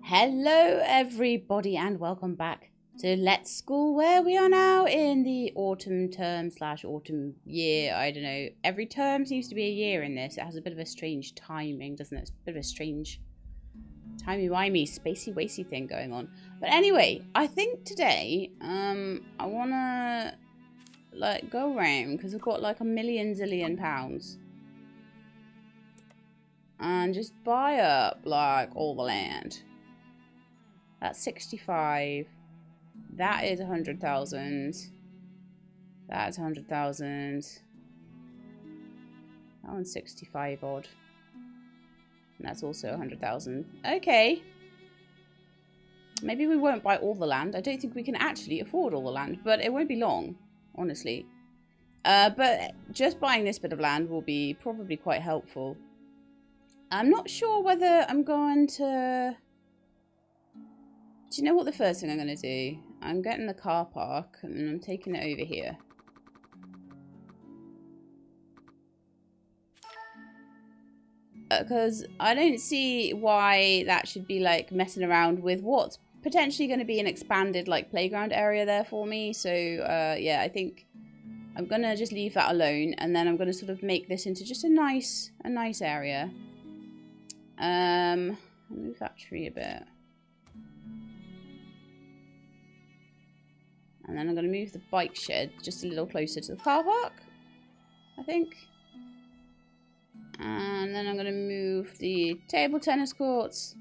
Hello everybody and welcome back to Let's School, where we are now in the autumn term / autumn year. I don't know, every term seems to be a year in this. It has a bit of a strange timing, doesn't it? It's a bit of a strange timey-wimey, spacey-wacy thing going on. But anyway, I think today I wanna go around because I've got like a million zillion pounds and just buy up like all the land. That's 65. That is 100,000. That's 100,000. That one's 65 odd. And that's also 100,000. Okay. Maybe we won't buy all the land. I don't think we can actually afford all the land, but it won't be long, honestly. But just buying this bit of land will be probably quite helpful. I'm not sure whether I'm going to... Do you know what the first thing I'm going to do? I'm getting the car park and I'm taking it over here. Because I don't see why that should be like messing around with what's potentially going to be an expanded like playground area there for me. So yeah, I think I'm going to just leave that alone, and then I'm going to sort of make this into just a nice area. Move that tree a bit. And then I'm going to move the bike shed just a little closer to the car park, I think. And then I'm going to move the table tennis courts,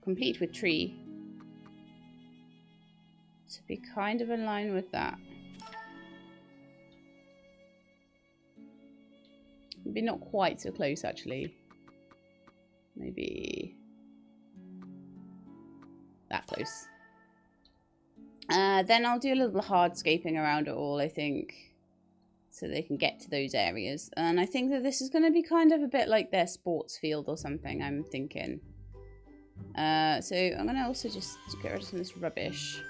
complete with tree, to be kind of in line with that. Maybe not quite so close, actually. Maybe that close. Then I'll do a little hardscaping around it all, I think, so they can get to those areas. And I think that this is going to be kind of a bit like their sports field or something, I'm thinking. So I'm going to also just get rid of some of this rubbish.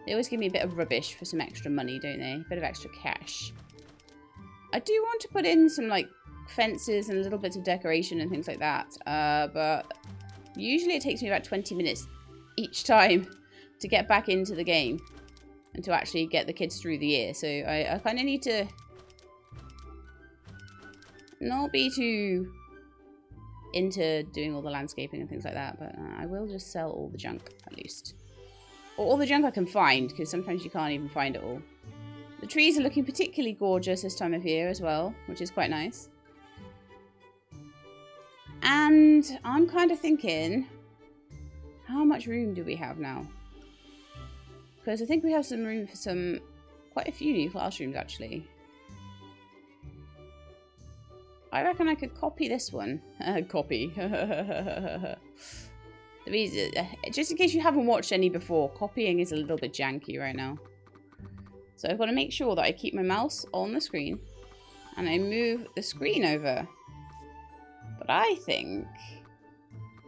They always give me a bit of rubbish for some extra money, don't they? A bit of extra cash. I do want to put in some, like, fences and little bits of decoration and things like that. But usually it takes me about 20 minutes each time to get back into the game and to actually get the kids through the year. So I kind of need to not be too into doing all the landscaping and things like that, but I will just sell all the junk at least. Or all the junk I can find, because sometimes you can't even find it all. The trees are looking particularly gorgeous this time of year as well, which is quite nice. And I'm kind of thinking, how much room do we have now? Because I think we have some room for quite a few new classrooms, actually. I reckon I could copy this one. Copy. The reason, just in case you haven't watched any before, copying is a little bit janky right now. So I've got to make sure that I keep my mouse on the screen and I move the screen over. But I think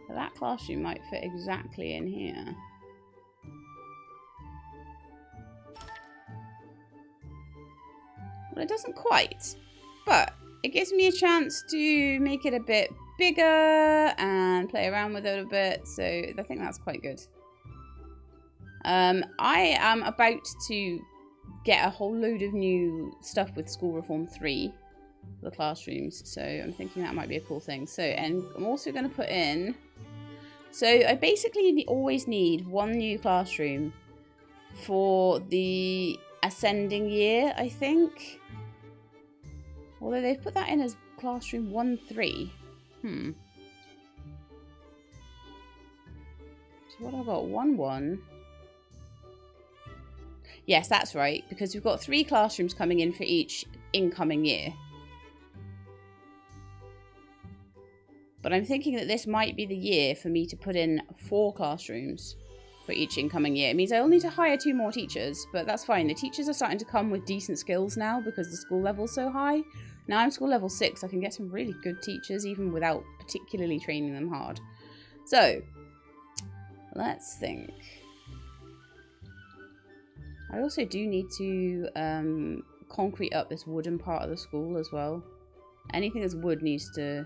that classroom might fit exactly in here. Well, it doesn't quite, but it gives me a chance to make it a bit bigger and play around with it a bit, so I think that's quite good. I am about to get a whole load of new stuff with School Reform 3 for the classrooms, so I'm thinking that might be a cool thing. So, and I'm also going to put in, so I basically always need one new classroom for the ascending year, I think. Although they've put that in as classroom 1-3. So what have I got? 1-1. Yes, that's right, because we've got 3 classrooms coming in for each incoming year. But I'm thinking that this might be the year for me to put in 4 classrooms for each incoming year. It means I'll need to hire 2 more teachers, but that's fine. The teachers are starting to come with decent skills now because the school level's so high. Now I'm school level 6, I can get some really good teachers even without particularly training them hard. So, let's think. I also do need to concrete up this wooden part of the school as well. Anything that's wood needs to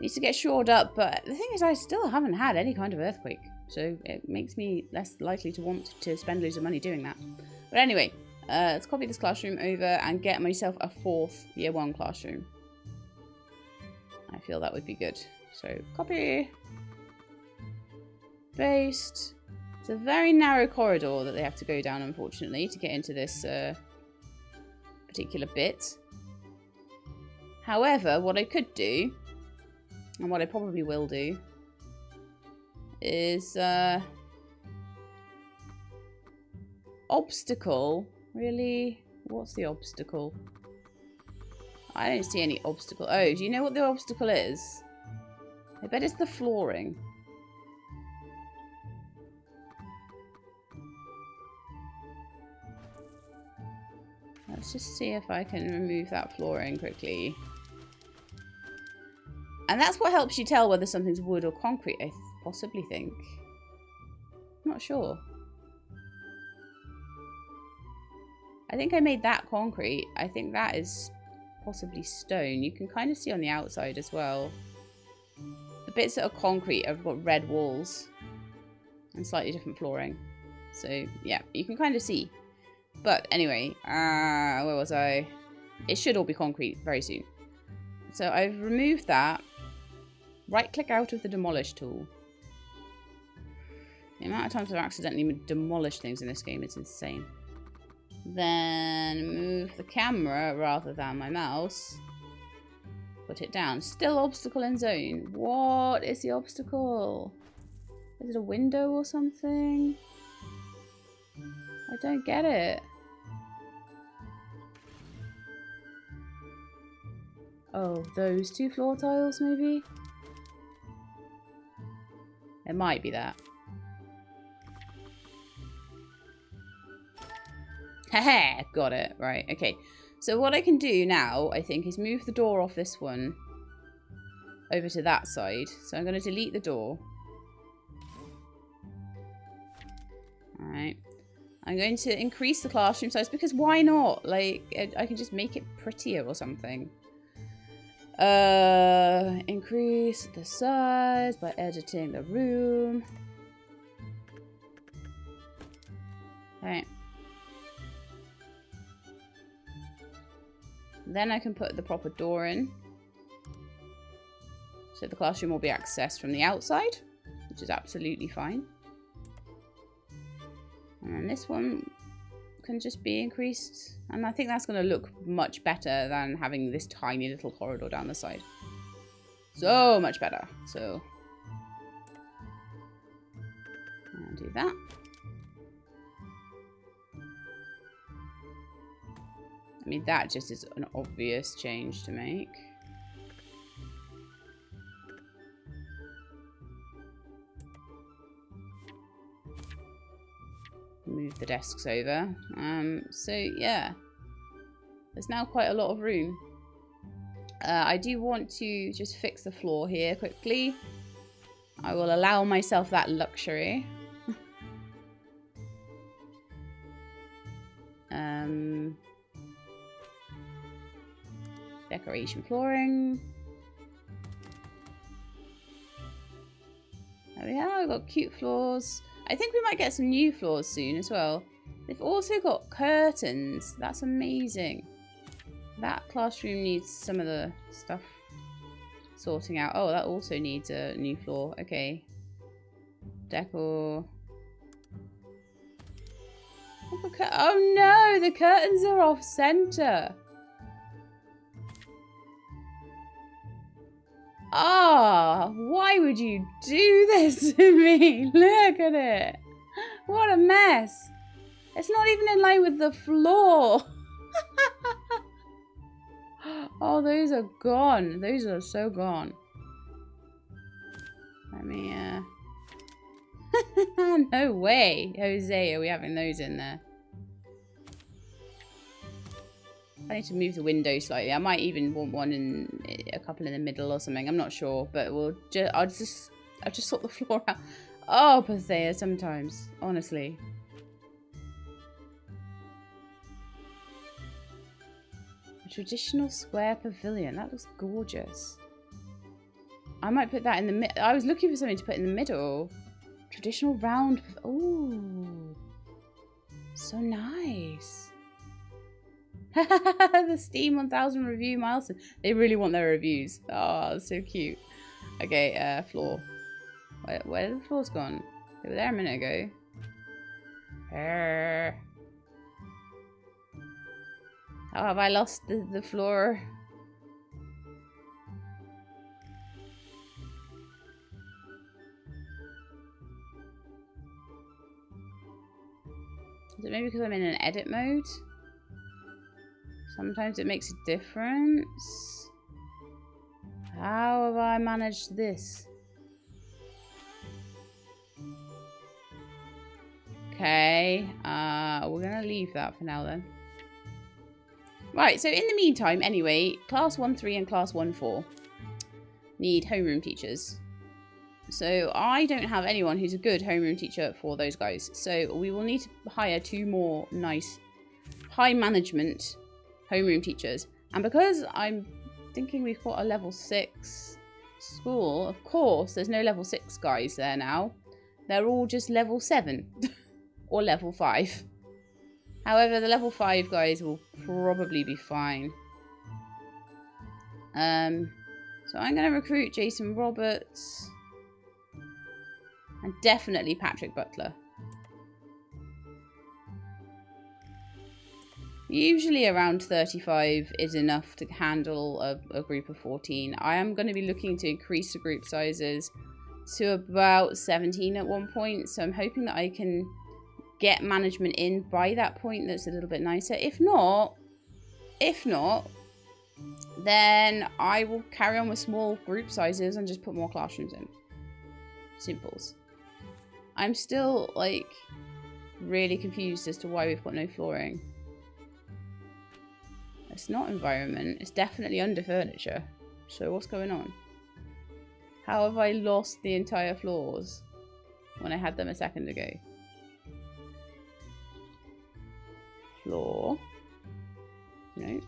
Needs to get shored up, but the thing is I still haven't had any kind of earthquake. So it makes me less likely to want to spend loads of money doing that. But anyway, let's copy this classroom over and get myself a 4th year 1 classroom. I feel that would be good. So copy. Paste. It's a very narrow corridor that they have to go down, unfortunately, to get into this particular bit. However, what I could do, and what I probably will do, is obstacle. Really? What's the obstacle? I don't see any obstacle. Oh, do you know what the obstacle is? I bet it's the flooring. Let's just see if I can remove that flooring quickly. And that's what helps you tell whether something's wood or concrete, I possibly think. I'm not sure. I think I made that concrete. I think that is possibly stone. You can kind of see on the outside as well. The bits that are concrete have got red walls and slightly different flooring. So, yeah, you can kind of see. But anyway, where was I? It should all be concrete very soon. So I've removed that. Right-click out of the demolish tool. The amount of times I've accidentally demolished things in this game is insane. Then move the camera rather than my mouse. Put it down. Still obstacle in zone. What is the obstacle? Is it a window or something? I don't get it. Oh, those 2 floor tiles maybe? It might be that. Haha, got it. Right, okay. So what I can do now, I think, is move the door off this one over to that side. So I'm going to delete the door. Alright. I'm going to increase the classroom size because why not? Like, I can just make it prettier or something. Increase the size by editing the room. Right. Then I can put the proper door in. So the classroom will be accessed from the outside, which is absolutely fine. And then this one can just be increased. And I think that's going to look much better than having this tiny little corridor down the side. So much better. So I'll do that. I mean, that just is an obvious change to make. Move the desks over. So yeah, there's now quite a lot of room. I do want to just fix the floor here quickly. I will allow myself that luxury. Decoration flooring. There we are, we've got cute floors. I think we might get some new floors soon as well. They've also got curtains. That's amazing. That classroom needs some of the stuff sorting out. Oh, that also needs a new floor. Okay. Decor. Oh no, the curtains are off center. Ah, oh, why would you do this to me? Look at it. What a mess. It's not even in line with the floor. Oh, those are gone. Those are so gone. Let me, no way. Jose, are we having those in there? I need to move the window slightly. I might even want one in a couple in the middle or something. I'm not sure, but I'll just sort the floor out. Oh, Pathea, sometimes, honestly. A traditional square pavilion. That looks gorgeous. I might put that in the mid. I was looking for something to put in the middle. Traditional round. Ooh. So nice. The Steam 1000 review milestone. They really want their reviews. Oh, that's so cute. Okay, floor. Where did the floors gone? They were there a minute ago. How have I lost the floor? Is it maybe because I'm in an edit mode? Sometimes it makes a difference. How have I managed this? Okay, we're gonna leave that for now then. Right, so in the meantime, anyway, class 1-3 and class 1-4 need homeroom teachers. So I don't have anyone who's a good homeroom teacher for those guys. So we will need to hire 2 more nice high management homeroom teachers. And because I'm thinking we've got a level 6 school, of course, there's no level 6 guys there now. They're all just level 7 or level 5. However, the level 5 guys will probably be fine. So I'm going to recruit Jason Roberts. And definitely Patrick Butler. Usually around 35 is enough to handle a group of 14. I am going to be looking to increase the group sizes to about 17 at one point. So I'm hoping that I can get management in by that point that's a little bit nicer. If not, then I will carry on with small group sizes and just put more classrooms in. Simples. I'm still, like, really confused as to why we've got no flooring. It's not environment. It's definitely under furniture. So what's going on? How have I lost the entire floors when I had them a second ago? Floor. No.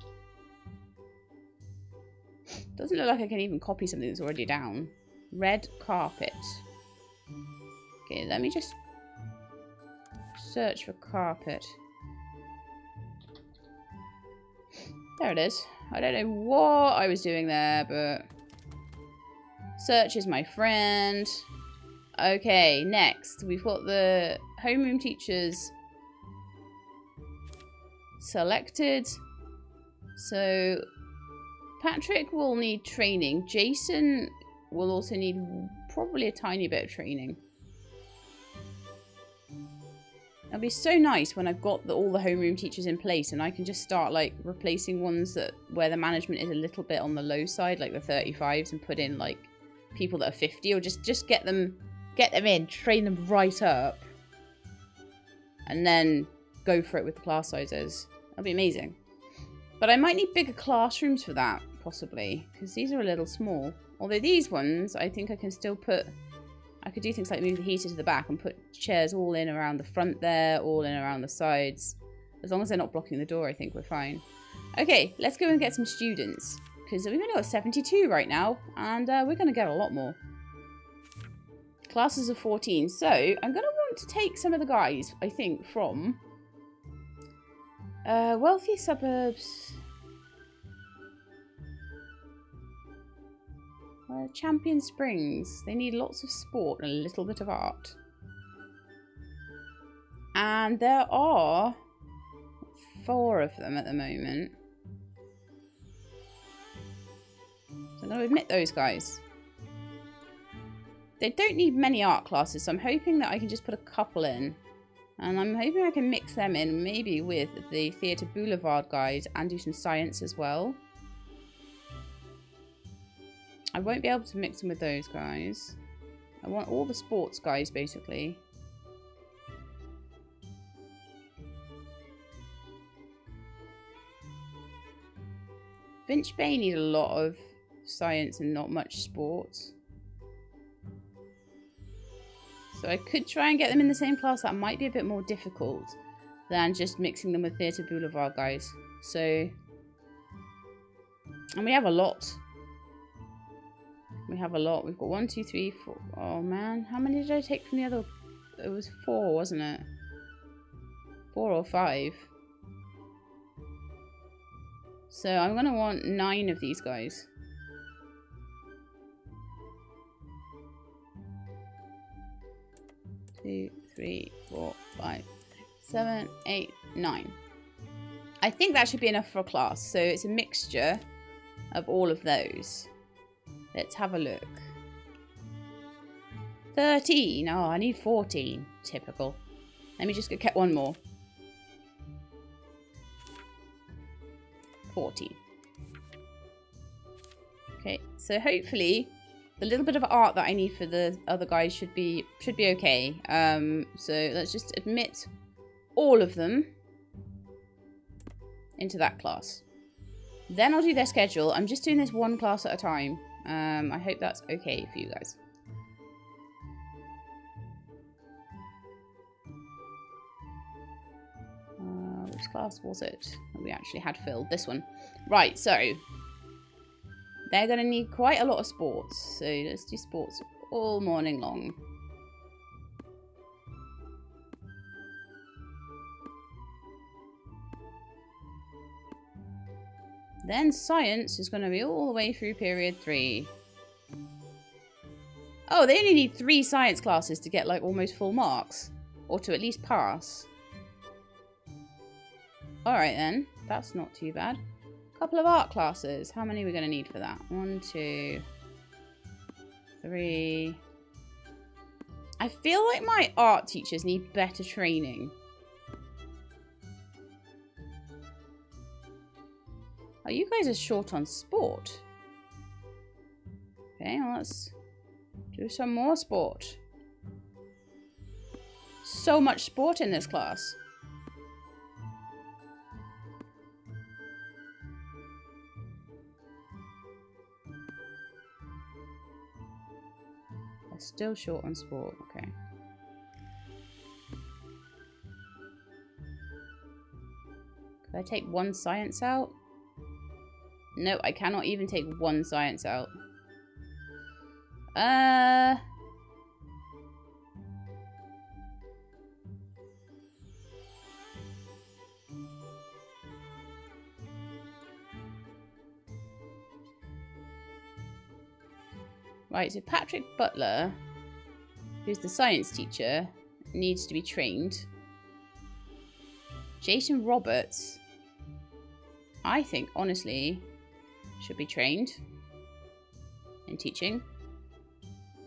Doesn't look like I can even copy something that's already down. Red carpet. Okay, let me just search for carpet. There it is. I don't know what I was doing there, but search is my friend. Okay, next we've got the homeroom teachers selected. So Patrick will need training. Jason will also need probably a tiny bit of training. It'll be so nice when I've got all the homeroom teachers in place and I can just start like replacing ones where the management is a little bit on the low side, like the 35s, and put in like people that are 50, or just get them in, train them right up, and then go for it with the class sizes. That'll be amazing. But I might need bigger classrooms for that, possibly, because these are a little small. Although these ones, I think I can still put... I could do things like move the heater to the back and put chairs all in around the front there, all in around the sides. As long as they're not blocking the door, I think we're fine. Okay, let's go and get some students, because we've only got 72 right now, and we're going to get a lot more. Classes of 14. So, I'm going to want to take some of the guys, I think, from wealthy suburbs. Champion Springs. They need lots of sport and a little bit of art. And there are 4 of them at the moment. So I'm going to admit those guys. They don't need many art classes, so I'm hoping that I can just put a couple in. And I'm hoping I can mix them in maybe with the Theatre Boulevard guys and do some science as well. I won't be able to mix them with those guys. I want all the sports guys, basically. Finch Bay need a lot of science and not much sports. So I could try and get them in the same class. That might be a bit more difficult than just mixing them with Theatre Boulevard guys. So... And we have a lot. We have a lot. We've got 1, 2, 3, 4. Oh, man. How many did I take from the other? It was 4, wasn't it? 4 or 5. So I'm going to want 9 of these guys. 2, 3, 4, 5, 7, 8, 9. I think that should be enough for a class. So it's a mixture of all of those. Let's have a look. 13. Oh, I need 14. Typical. Let me just get one more. 14. Okay, so hopefully the little bit of art that I need for the other guys should be okay. So let's just admit all of them into that class. Then I'll do their schedule. I'm just doing this one class at a time. I hope that's okay for you guys. Which class was it that we actually had filled? This one. Right, so they're going to need quite a lot of sports. So let's do sports all morning long. Then science is going to be all the way through period 3. Oh, they only need 3 science classes to get like almost full marks. Or to at least pass. Alright then, that's not too bad. Couple of art classes. How many are we going to need for that? 1, 2, 3. I feel like my art teachers need better training. Oh, you guys are short on sport. Okay, well, let's do some more sport. So much sport in this class. They're still short on sport. Okay. Could I take 1 science out? No, I cannot even take 1 science out. Right, so Patrick Butler, who's the science teacher, needs to be trained. Jason Roberts, I think, honestly, should be trained in teaching.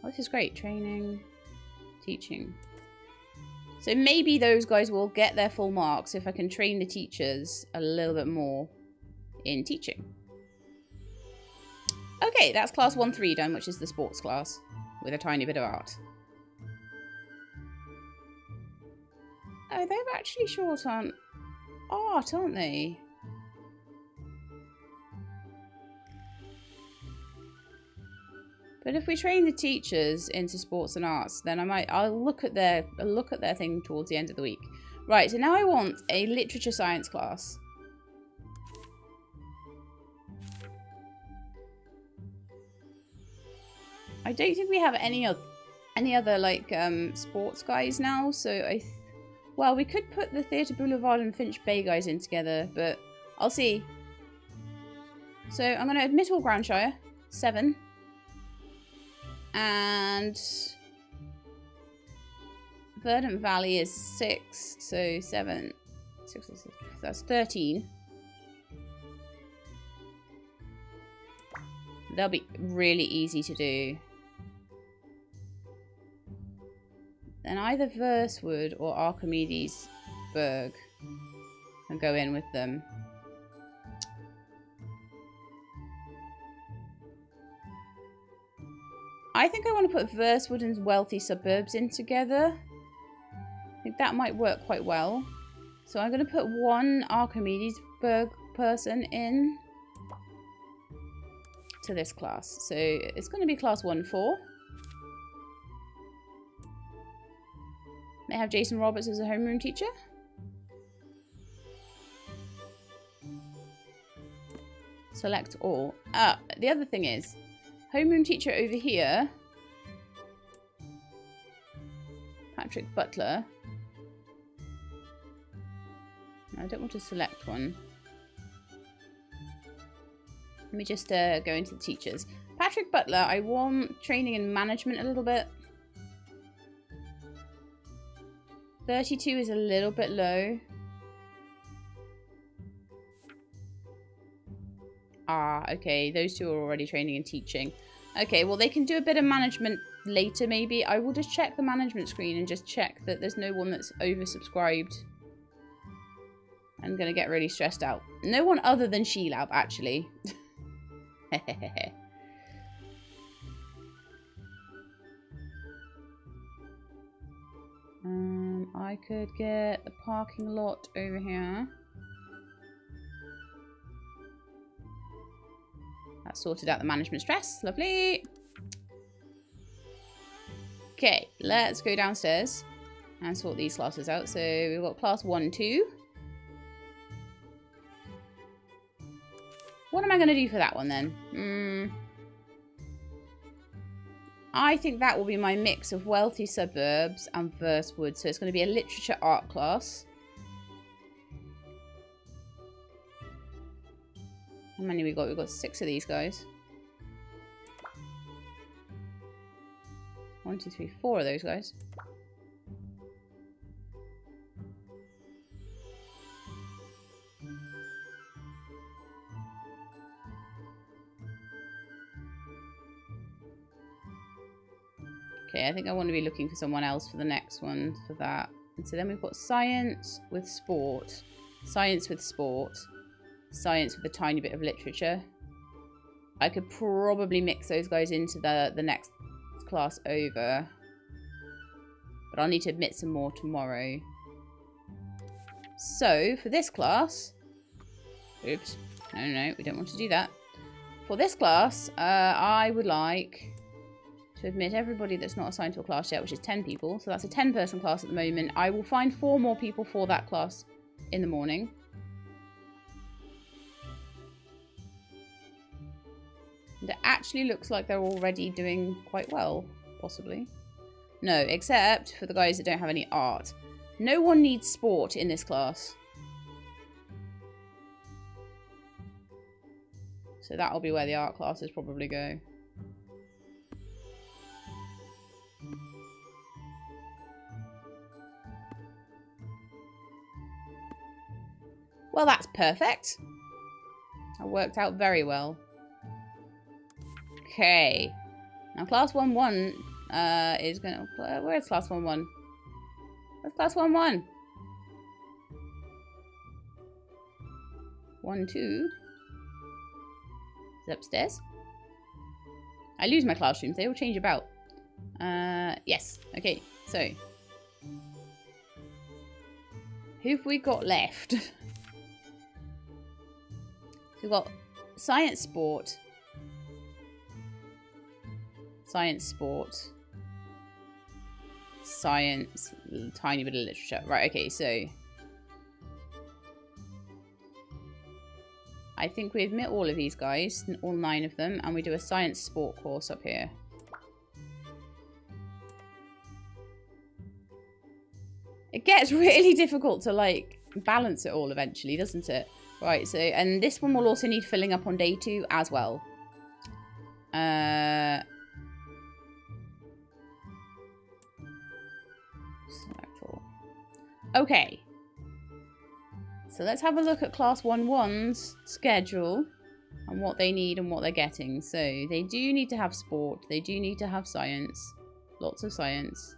Oh, this is great. Training, teaching. So maybe those guys will get their full marks if I can train the teachers a little bit more in teaching. Okay, that's class 1-3 done, which is the sports class with a tiny bit of art. Oh, they're actually short on art, aren't they? But if we train the teachers into sports and arts, then I'll look at their thing towards the end of the week. Right, so now I want a literature science class. I don't think we have any other like sports guys now, so well, we could put the Theatre Boulevard and Finch Bay guys in together, but I'll see. So I'm going to admit all Grandshire, 7. And Verdant Valley is 6, so 7, 6, that's 13. They'll be really easy to do. Then either Versewood or Archimedesburg can go in with them. I think I want to put Versewood and Wealthy Suburbs in together. I think that might work quite well. So I'm going to put 1 Archimedesburg person in to this class. So it's going to be class 1-4. May have Jason Roberts as a homeroom teacher. Select all. The other thing is, Homeroom teacher over here. Patrick Butler. I don't want to select one. Let me just go into the teachers. Patrick Butler, I want training in management a little bit. 32 is a little bit low. Ah, okay. Those two are already training in teaching. Okay, well, they can do a bit of management later, maybe. I will just check the management screen and just check that there's no one that's oversubscribed. I'm going to get really stressed out. No one other than She-Lab, actually. I could get the parking lot over here. That sorted out the management stress. Lovely. Okay, let's go downstairs and sort these classes out. So we've got class 1, 2. What am I going to do for that one then? I think that will be my mix of wealthy suburbs and Versewood. So it's going to be a literature art class. How many we got? We've got 6 of these guys. 1, 2, 3, 4 of those guys. Okay, I think I want to be looking for someone else for the next one for that. And so then we've got science with sport. Science with sport. Science with a tiny bit of literature. I could probably mix those guys into the next class over. But I'll need to admit some more tomorrow. So, for this class... Oops. No, we don't want to do that. For this class, I would like to admit everybody that's not assigned to a class yet, which is 10 people. So that's a 10-person class at the moment. I will find 4 more people for that class in the morning. And it actually looks like they're already doing quite well, possibly. No, except for the guys that don't have any art. No one needs sport in this class. So that'll be where the art classes probably go. Well, that's perfect. That worked out very well. Okay. Now, class 1-1 is going to... Where's class 1-1? Where's class 1-1? 1-2. Is it upstairs? I lose my classrooms. They all change about. Yes. Okay. So. Who have we got left? So we've got science, sport. Science, sport. Science, tiny bit of literature. Right, okay, so. I think we admit all of these guys, all 9 of them, and we do a science sport course up here. It gets really difficult to, like, balance it all eventually, doesn't it? Right, so, and this one will also need filling up on day 2 as well. Select all. Okay. So let's have a look at class 1-1's schedule and what they need and what they're getting. So they do need to have sport. They do need to have science. Lots of science.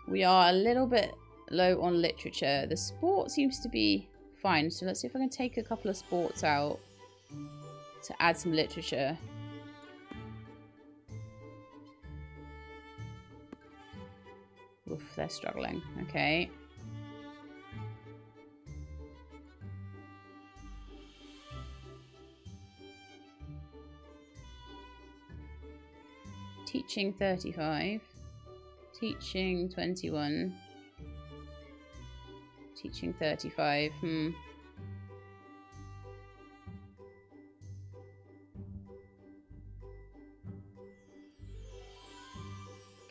We are a little bit low on literature. The sport seems to be fine. So let's see if I can take a couple of sports out to add some literature. Oof, they're struggling. Okay. Teaching 35. Teaching 21. Teaching 35.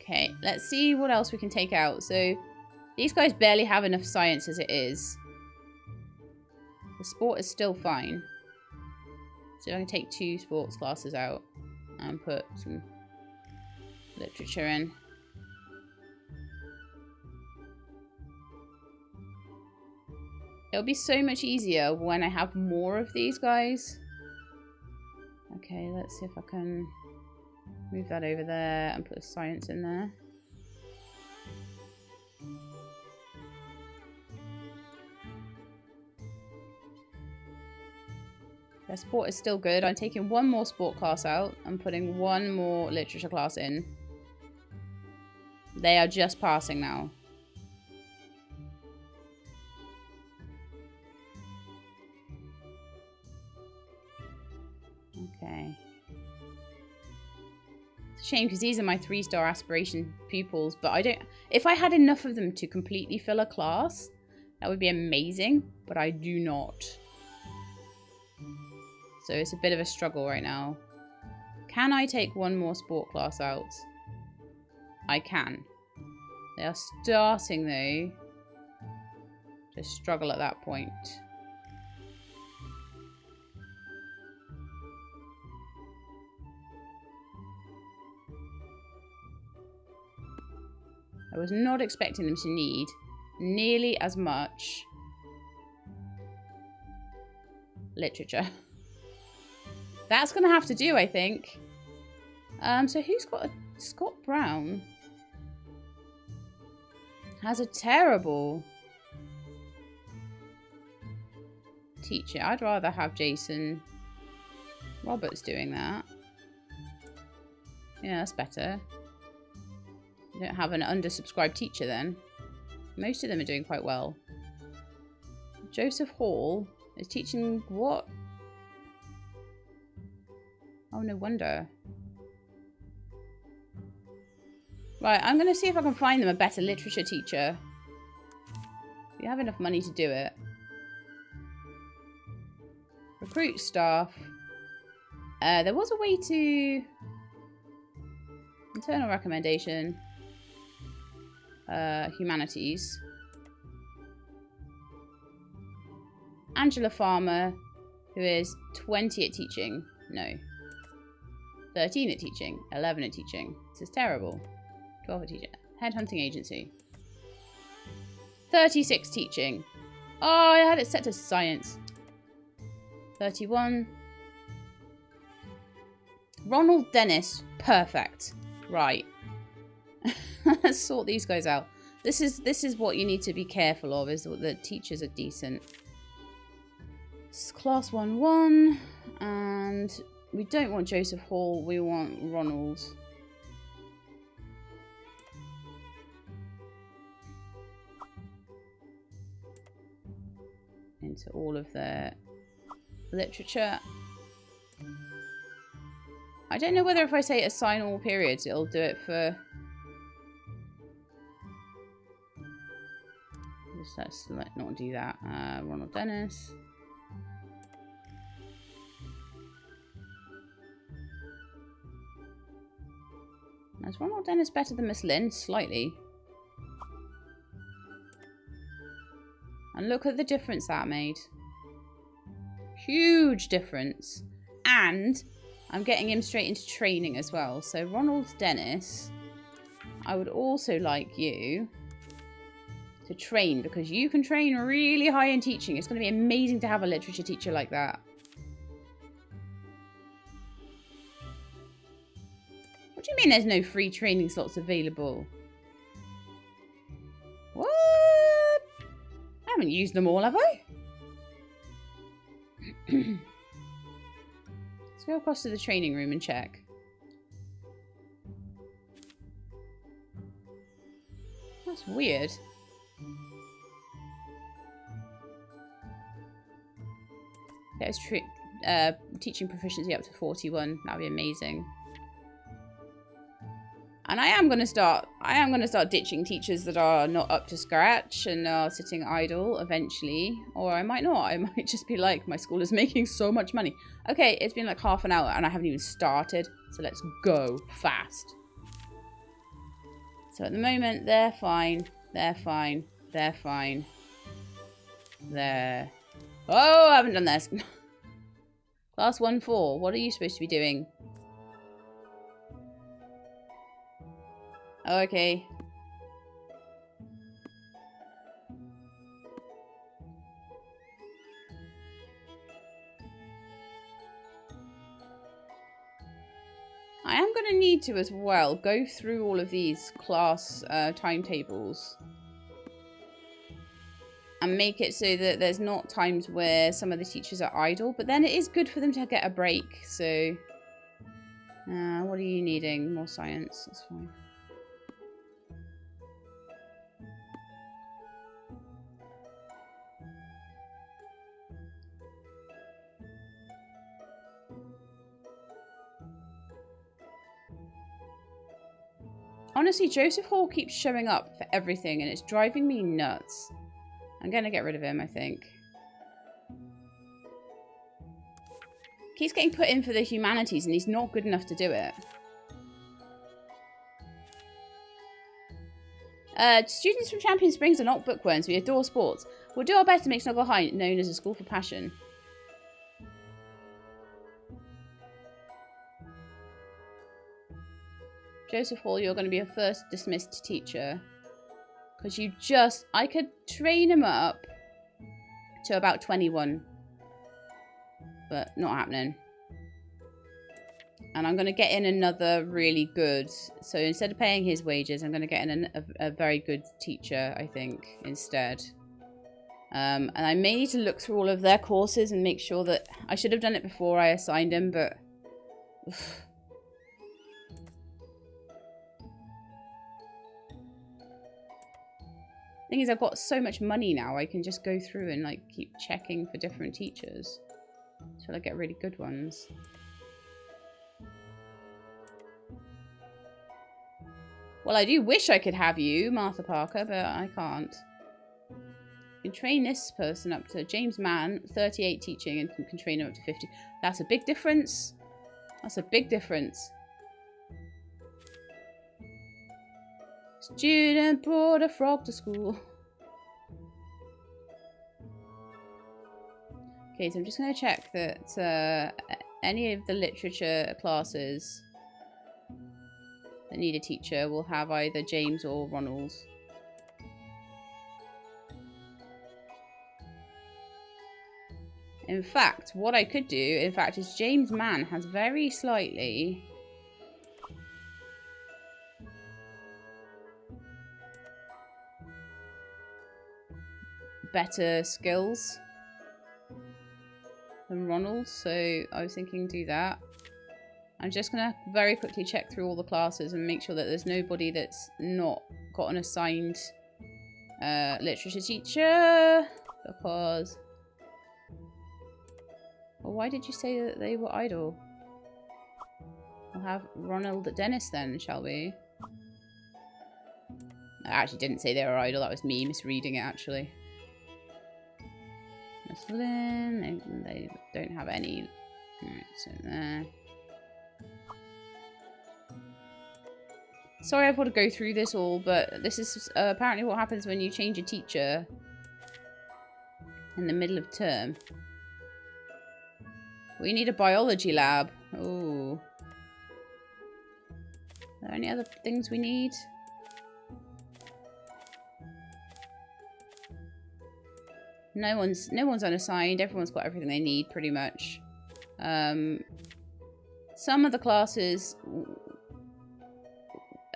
Okay, let's see what else we can take out. So, these guys barely have enough science as it is. The sport is still fine. So I can take 2 sports classes out and put some literature in. It'll be so much easier when I have more of these guys. Okay, let's see if I can move that over there and put science in there. Their sport is still good. I'm taking 1 more sport class out and putting 1 more literature class in. They are just passing now. Okay. It's a shame because these are my 3-star aspiration pupils, but I don't... If I had enough of them to completely fill a class, that would be amazing, but I do not. So it's a bit of a struggle right now. Can I take 1 more sport class out? I can. They are starting, though, to struggle at that point. I was not expecting them to need nearly as much literature. That's going to have to do, I think. So who's got a... Scott Brown has a terrible teacher. I'd rather have Jason Roberts doing that. Yeah, that's better. You don't have an undersubscribed teacher then. Most of them are doing quite well. Joseph Hall is teaching what? Oh, no wonder. Right, I'm going to see if I can find them a better literature teacher. If you have enough money to do it. Recruit staff. There was a way to... Internal recommendation. Humanities. Angela Farmer, who is 20 at teaching. No. 13 at teaching. 11 at teaching. This is terrible. 12 at teaching. Headhunting agency. 36 teaching. Oh, I had it set to science. 31. Ronald Dennis. Perfect. Right. Let's sort these guys out. This is what you need to be careful of, is that the teachers are decent. It's class 1-1. And we don't want Joseph Hall. We want Ronald. Into all of their literature. I don't know whether if I say assign all periods, it'll do it for... Let's not do that. Ronald Dennis. Is Ronald Dennis better than Miss Lynn? Slightly. And look at the difference that made. Huge difference. And I'm getting him straight into training as well. So Ronald Dennis, I would also like you to train, because you can train really high in teaching. It's going to be amazing to have a literature teacher like that. What do you mean there's no free training slots available? What? I haven't used them all, have I? Let's go across to the training room and check. That's weird. Get his teaching proficiency up to 41. That'd be amazing. And I am gonna start ditching teachers that are not up to scratch and are sitting idle eventually. Or I might not. I might just be like, my school is making so much money. Okay, it's been like half an hour and I haven't even started. So let's go fast. So at the moment, they're fine. They're fine. They're fine. They're... Oh, I haven't done this. Class 1-4. What are you supposed to be doing? Oh, okay. I am going to need to as well go through all of these class timetables and make it so that there's not times where some of the teachers are idle, but then it is good for them to get a break. So what are you needing? More science. That's fine. Honestly, Joseph Hall keeps showing up for everything and it's driving me nuts. I'm going to get rid of him, I think. He's getting put in for the humanities and he's not good enough to do it. Students from Champion Springs are not bookworms. We adore sports. We'll do our best to make Snuggle High known as a school for passion. Joseph Hall, you're going to be a first dismissed teacher. Because you just... I could train him up to about 21. But not happening. And I'm going to get in another really good... So instead of paying his wages, I'm going to get in a very good teacher, I think, instead. And I may need to look through all of their courses and make sure that... I should have done it before I assigned him, but... Oof. Thing is, I've got so much money now, I can just go through and like keep checking for different teachers until I get really good ones. Well, I do wish I could have you, Martha Parker, but I can't. You can train this person up to James Mann, 38 teaching, and can train him up to 50. That's a big difference. That's a big difference. Student brought a frog to school. Okay, so I'm just going to check that any of the literature classes that need a teacher will have either James or Ronald. In fact, what I could do, in fact, is James Mann has very slightly... better skills than Ronald, so I was thinking do that. I'm just going to very quickly check through all the classes and make sure that there's nobody that's not got an assigned literature teacher, because... Well, why did you say that they were idle? We'll have Ronald Dennis then, shall we? I actually didn't say they were idle, that was me misreading it actually. Lynn, they don't have any. Right, so there. Sorry I've got to go through this all, but this is apparently what happens when you change a teacher in the middle of term. We need a biology lab. Ooh. Are there any other things we need? No one's unassigned. Everyone's got everything they need, pretty much. Some of the classes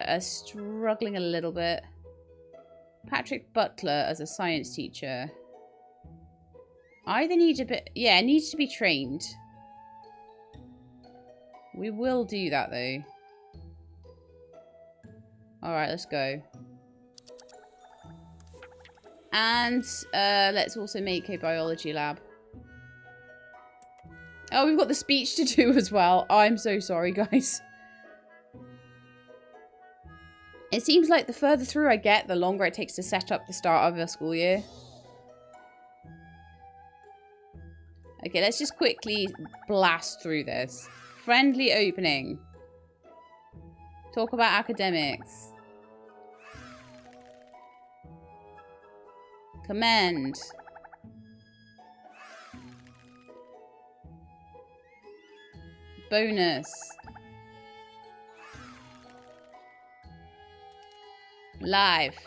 are struggling a little bit. Patrick Butler as a science teacher. Either needs a bit... Yeah, needs to be trained. We will do that, though. Alright, let's go. And let's also make a biology lab. Oh, we've got the speech to do as well. Oh, I'm so sorry, guys. It seems like the further through I get, the longer it takes to set up the start of the school year. Okay, let's just quickly blast through this. Friendly opening. Talk about academics. Commend. Bonus. Live.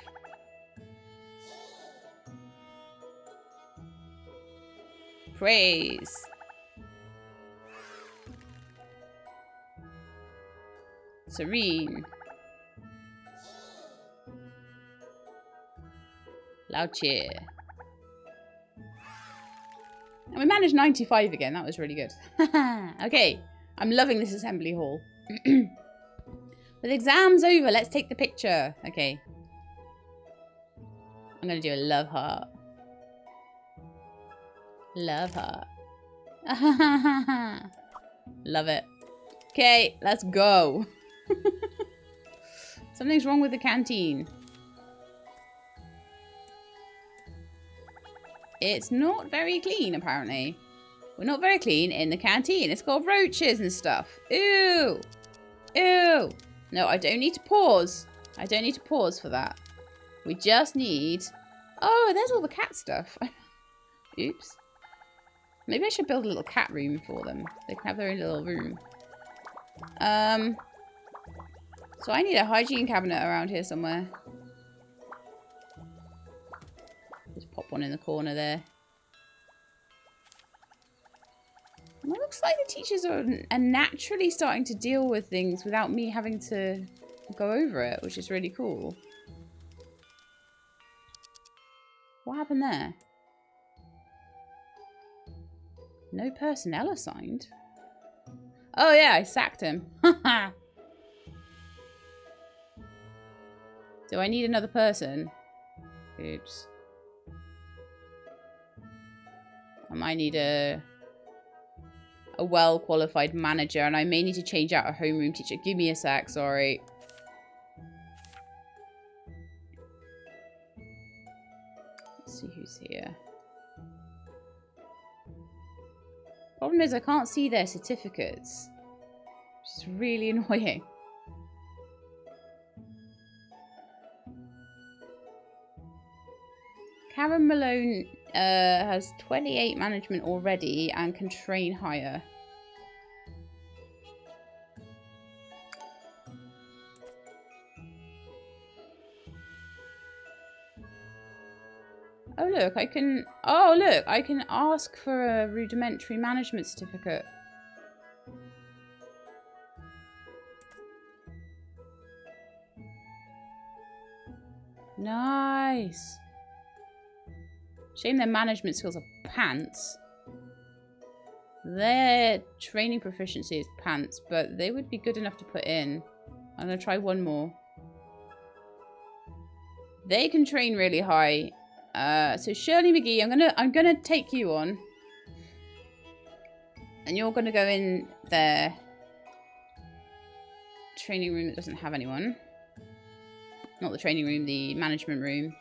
Praise. Serene. Loud cheer. And we managed 95 again. That was really good. Okay. I'm loving this assembly hall. With exams over, let's take the picture. Okay. I'm going to do a love heart. Love heart. Love it. Okay, let's go. Something's wrong with the canteen. It's not very clean, apparently. We're not very clean in the canteen. It's got roaches and stuff. Ew. Ew. No, I don't need to pause. I don't need to pause for that. We just need... Oh, there's all the cat stuff. Oops. Maybe I should build a little cat room for them. They can have their own little room. So I need a hygiene cabinet around here somewhere. Just pop one in the corner there. And it looks like the teachers are naturally starting to deal with things without me having to go over it, which is really cool. What happened there? No personnel assigned? Oh yeah, I sacked him. Do I need another person? Oops. I might need a well-qualified manager, and I may need to change out a homeroom teacher. Give me a sec, sorry. Let's see who's here. Problem is I can't see their certificates, which is really annoying. Karen Malone has 28 management already and can train higher. Oh look, I can... Oh look, I can ask for a rudimentary management certificate. Nice. Shame their management skills are pants. Their training proficiency is pants, but they would be good enough to put in. I'm gonna try one more. They can train really high. So Shirley McGee, I'm gonna take you on, and you're gonna go in their training room that doesn't have anyone. Not the training room, the management room.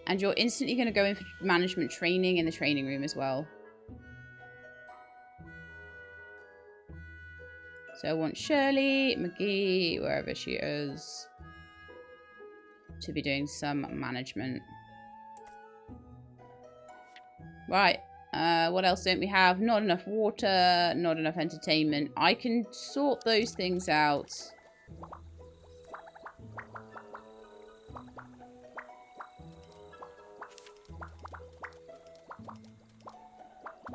And you're instantly going to go in for management training in the training room as well. So I want Shirley McGee, wherever she is, to be doing some management. Right. What else don't we have? Not enough water, not enough entertainment. I can sort those things out.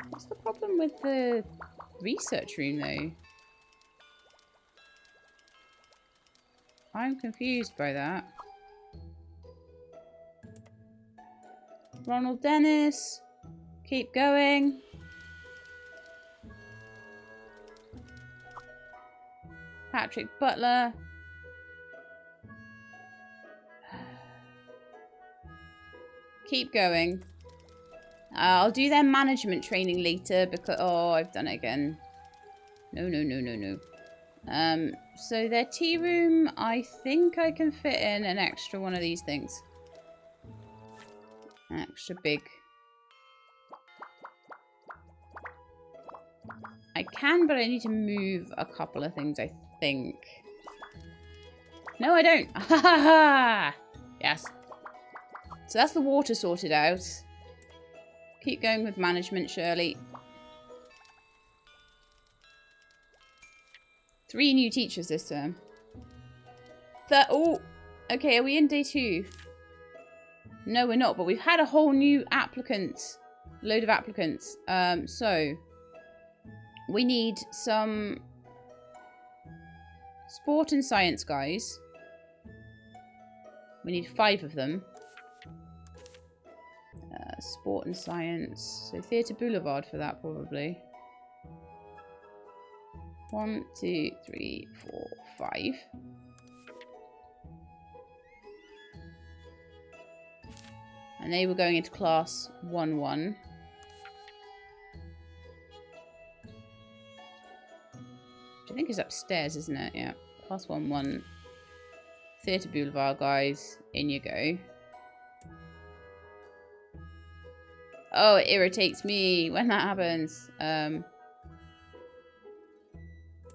What's the problem with the research room, though? I'm confused by that. Ronald Dennis. Keep going. Patrick Butler. Keep going. I'll do their management training later because... Oh, I've done it again. No. So their tea room, I think I can fit in an extra one of these things. An extra big. I can, but I need to move a couple of things, I think. No, I don't. Yes. So that's the water sorted out. Keep going with management, Shirley. 3 new teachers this term. Oh, okay, are we in day 2? No, we're not, but we've had a whole new load of applicants. So we need some sport and science guys. We need 5 of them. Sport and science. So Theatre Boulevard for that, probably. 1, 2, 3, 4, 5. And they were going into class 1-1. Which I think is upstairs, isn't it? Yeah. Class 1-1. Theatre Boulevard, guys. In you go. Oh, it irritates me when that happens.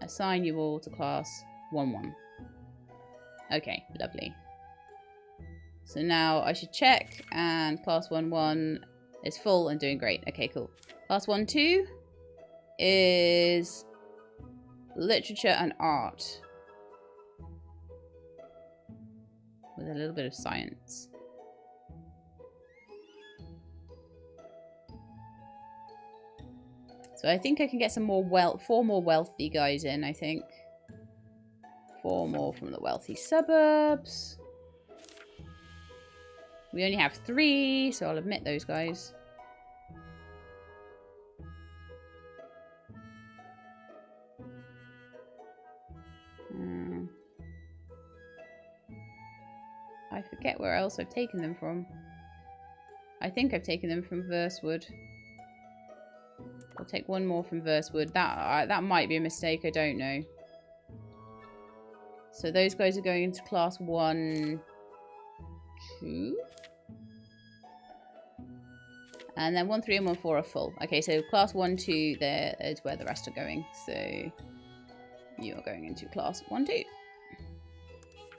Assign you all to class 1-1. Okay, lovely. So now I should check, and class 1-1 is full and doing great. Okay, cool. Class 1-2 is literature and art. With a little bit of science. So I think I can get some more 4 more wealthy guys in, I think. 4 more from the wealthy suburbs. We only have 3, so I'll admit those guys. I forget where else I've taken them from. I think I've taken them from Versewood. I'll take 1 more from Versewood. That might be a mistake, I don't know. So those guys are going into class 1-2. And then 1-3 and 1-4 are full. Okay, so class 1-2 there is where the rest are going. So you are going into class 1-2.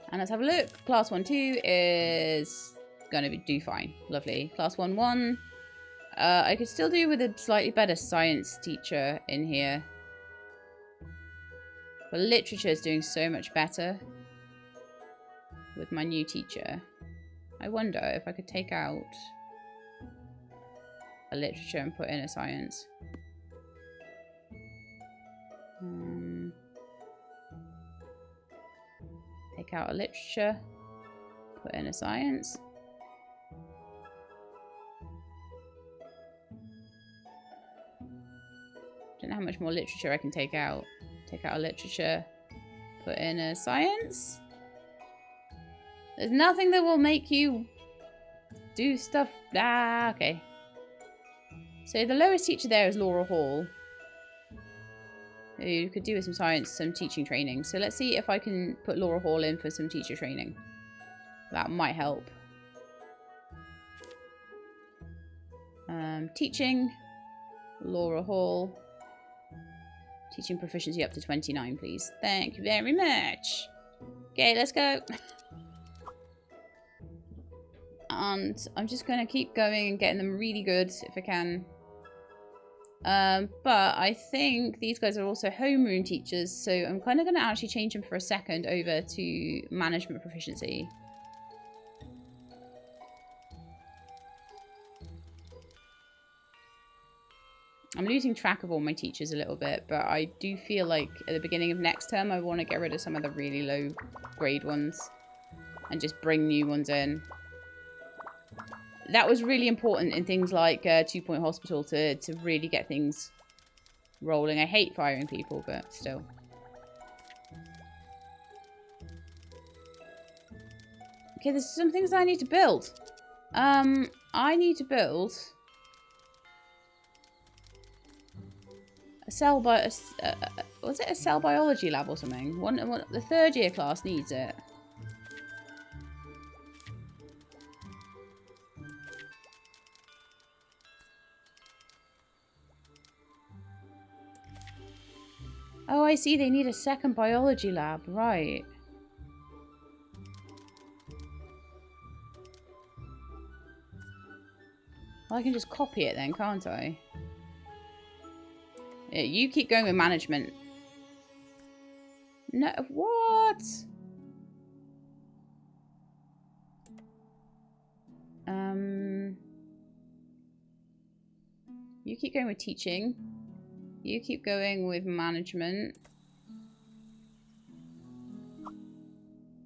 And let's have a look. Class 1-2 is going to do fine. Lovely. Class 1-1. I could still do with a slightly better science teacher in here. But literature is doing so much better with my new teacher. I wonder if I could take out a literature and put in a science. Take out a literature, put in a science. Don't know how much more literature I can take out. Take out a literature, put in a science. There's nothing that will make you do stuff. Ah, okay. So the lowest teacher there is Laura Hall, who could do with some science, some teaching training. So let's see if I can put Laura Hall in for some teacher training. That might help. Teaching, Laura Hall. Teaching proficiency up to 29, please. Thank you very much. Okay, let's go. And I'm just going to keep going and getting them really good if I can. But I think these guys are also homeroom teachers, so I'm kind of going to actually change them for a second over to management proficiency. I'm losing track of all my teachers a little bit, but I do feel like at the beginning of next term I want to get rid of some of the really low grade ones and just bring new ones in. That was really important in things like 2 Point Hospital to really get things rolling. I hate firing people, but still. Okay, there's some things I need to build. I need to build a cell was it a cell biology lab or something? The 3rd year class needs it. Oh, I see. They need a 2nd biology lab. Right. Well, I can just copy it then, can't I? Yeah, you keep going with management. No, what? You keep going with teaching. You keep going with management.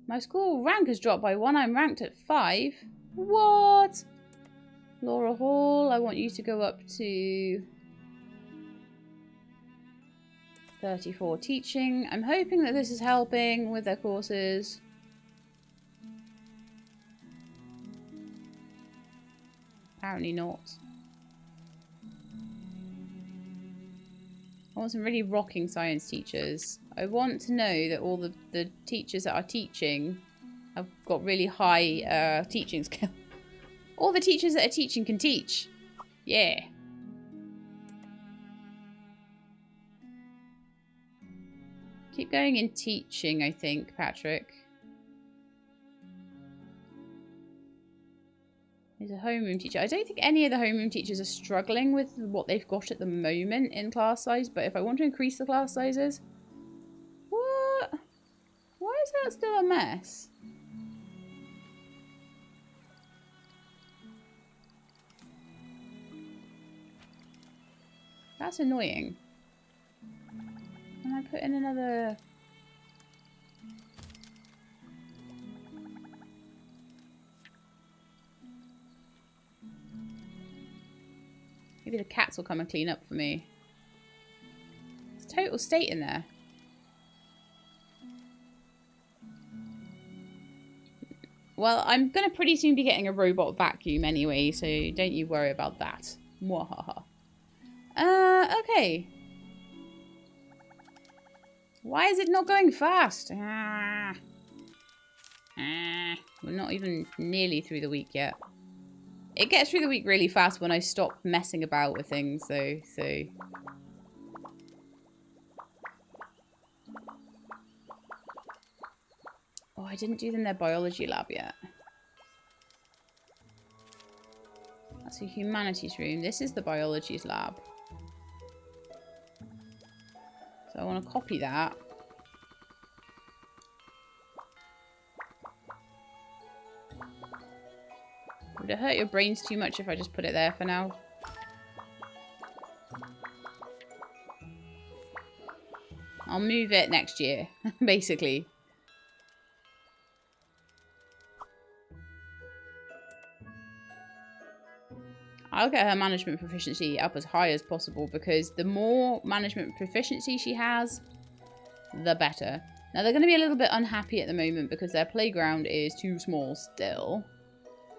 My school rank has dropped by 1. I'm ranked at 5. What? Laura Hall, I want you to go up to 34 teaching. I'm hoping that this is helping with their courses. Apparently not. I want some really rocking science teachers. I want to know that all the teachers that are teaching have got really high teaching skill. All the teachers that are teaching can teach. Yeah. Keep going in teaching, I think, Patrick. He's a homeroom teacher. I don't think any of the homeroom teachers are struggling with what they've got at the moment in class size, but if I want to increase the class sizes... What? Why is that still a mess? That's annoying. Can I put in another... Maybe the cats will come and clean up for me. It's total state in there. Well, I'm going to pretty soon be getting a robot vacuum anyway, so don't you worry about that. Mwahaha. Okay. Why is it not going fast? We're not even nearly through the week yet. It gets through the week really fast when I stop messing about with things, though, so... Oh, I didn't do them in their biology lab yet. That's a humanities room. This is the biology's lab. So I want to copy that. Would it hurt your brains too much if I just put it there for now? I'll move it next year, basically. I'll get her management proficiency up as high as possible because the more management proficiency she has, the better. Now, they're going to be a little bit unhappy at the moment because their playground is too small still.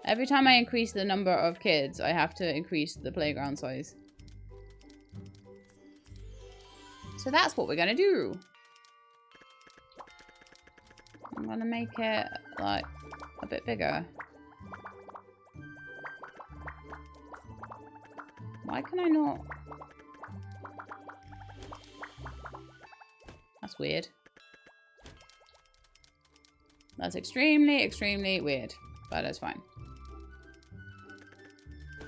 Every time I increase the number of kids, I have to increase the playground size. So that's what we're going to do. I'm going to make it, like, a bit bigger. Why can I not? That's weird. That's extremely, extremely weird. But that's fine.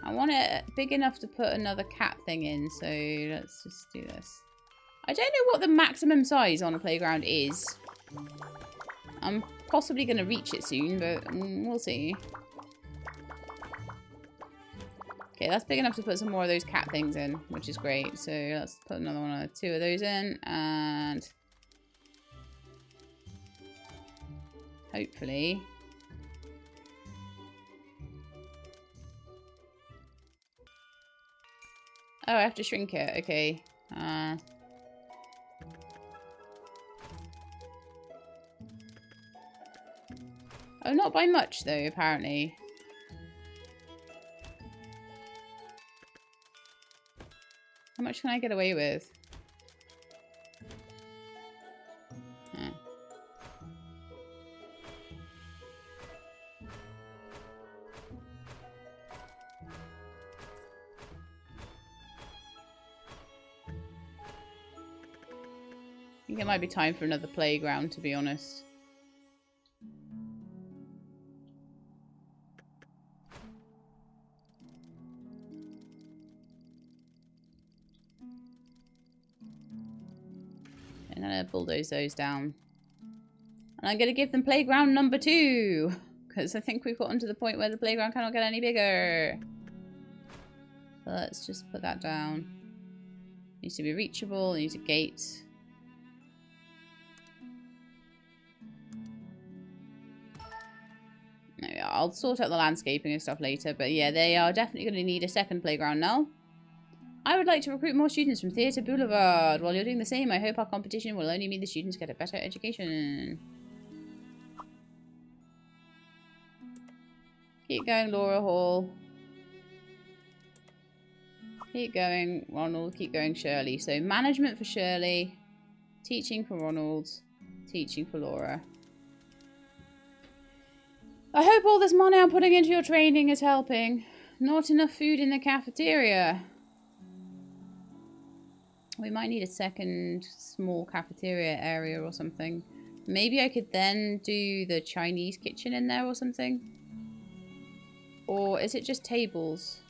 I want it big enough to put another cat thing in, so let's just do this. I don't know what the maximum size on a playground is. I'm possibly going to reach it soon, but we'll see. Okay, that's big enough to put some more of those cat things in, which is great. So let's put another one or two of those in, and hopefully... Oh, I have to shrink it. Okay. Oh, not by much, though, apparently. How much can I get away with? I think it might be time for another playground, to be honest. going to bulldoze those down. And I'm going to give them playground number 2. Because I think we've gotten to the point where the playground cannot get any bigger. So let's just put that down. Needs to be reachable. Needs a gate. There we are. I'll sort out the landscaping and stuff later. But yeah, they are definitely going to need a second playground now. I would like to recruit more students from Theatre Boulevard. While you're doing the same, I hope our competition will only mean the students get a better education. Keep going, Laura Hall. Keep going, Ronald. Keep going, Shirley. So, management for Shirley. Teaching for Ronald. Teaching for Laura. I hope all this money I'm putting into your training is helping. Not enough food in the cafeteria. We might need a second small cafeteria area or something. Maybe I could then do the Chinese kitchen in there or something. Or is it just tables?